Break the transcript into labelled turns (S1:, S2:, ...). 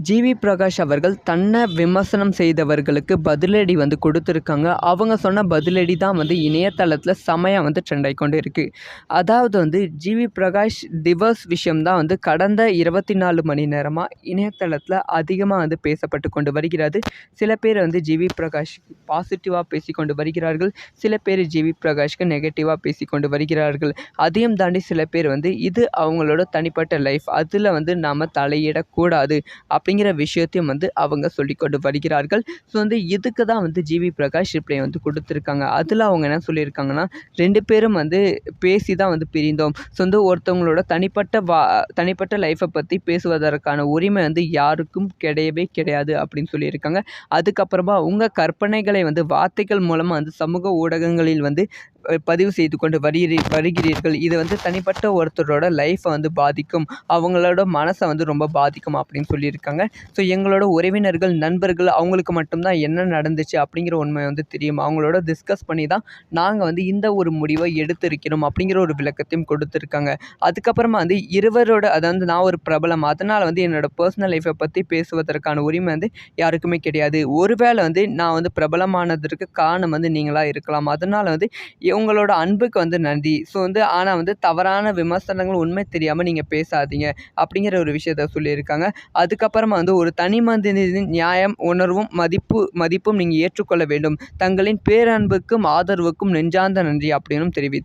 S1: GV Prakash அவர்கள் தன்னை விமர்சனம் செய்தவர்களுக்கு பதிலடி கொடுத்துருக்காங்க. அவங்க சொன்ன பதிலடி தான் இணையதளத்தில் செமையாக ட்ரெண்ட் ஆகிக்கொண்டு இருக்குது. அதாவது ஜிவி பிரகாஷ் டிவோர்ஸ் விஷயம் தான் கடந்த 24 மணி நேரமாக இணையதளத்தில் அதிகமாக பேசப்பட்டு கொண்டு வருகிறது. சில பேர் ஜிவி பிரகாஷ் பாசிட்டிவாக பேசிக்கொண்டு வருகிறார்கள். சில பேர் ஜிவி பிரகாஷ்க்கு நெகட்டிவாக பேசிக்கொண்டு வருகிறார்கள். அதையும் தாண்டி சில பேர் இது அவங்களோட தனிப்பட்ட லைஃப், அதில் நாம் தலையிடக்கூடாது அப்படிங்கிற விஷயத்தையும் அவங்க சொல்லிக்கொண்டு வருகிறார்கள். ஸோ இதுக்கு தான் ஜிவி பிரகாஷ் ரிப்ளை கொடுத்துருக்காங்க. அதில் அவங்க என்ன சொல்லியிருக்காங்கன்னா, 2 பேரும் பேசி தான் பிரிந்தோம். ஸோ ஒருத்தவங்களோட தனிப்பட்ட லைஃப்பை பற்றி பேசுவதற்கான உரிமை யாருக்கும் கிடையவே கிடையாது அப்படின்னு சொல்லியிருக்காங்க. அதுக்கப்புறமா உங்கள் கற்பனைகளை வார்த்தைகள் மூலமாக சமூக ஊடகங்களில் பதிவு செய்து கொண்டு வருகிறீர்கள். இது தனிப்பட்ட ஒருத்தரோட லைஃப்பை பாதிக்கும், அவங்களோட மனசை ரொம்ப பாதிக்கும் அப்படின்னு சொல்லியிருக்காங்க. ஸோ எங்களோட உறவினர்கள், நண்பர்கள் அவங்களுக்கு மட்டும்தான் என்ன நடந்துச்சு அப்படிங்கிற உண்மை தெரியும். அவங்களோட டிஸ்கஸ் பண்ணி தான் நாங்கள் இந்த ஒரு முடிவை எடுத்திருக்கிறோம் அப்படிங்கிற ஒரு விளக்கத்தையும் கொடுத்துருக்காங்க. அதுக்கப்புறமா இருவரோட, அதாவது நான் ஒரு பிரபலம், அதனால் என்னோட பர்சனல் லைஃப்பை பற்றி பேசுவதற்கான உரிமை யாருக்குமே கிடையாது. ஒருவேளை நான் பிரபலமானதற்கு காரணம் நீங்களாக இருக்கலாம். அதனால் உங்களோட அன்புக்கு நன்றி. ஸோ ஆனால் தவறான விமர்சனங்கள், உண்மை தெரியாமல் நீங்கள் பேசாதீங்க அப்படிங்கிற ஒரு விஷயத்த சொல்லியிருக்காங்க. அதுக்கப்புறமா ஒரு தனி மனிதனின் நியாயம், உணர்வும் மதிப்பும் நீங்கள் ஏற்றுக்கொள்ள வேண்டும். தங்களின் பேரன்புக்கும் ஆதரவுக்கும் நெஞ்சார்ந்த நன்றி அப்படின்னும் தெரிவித்தார்.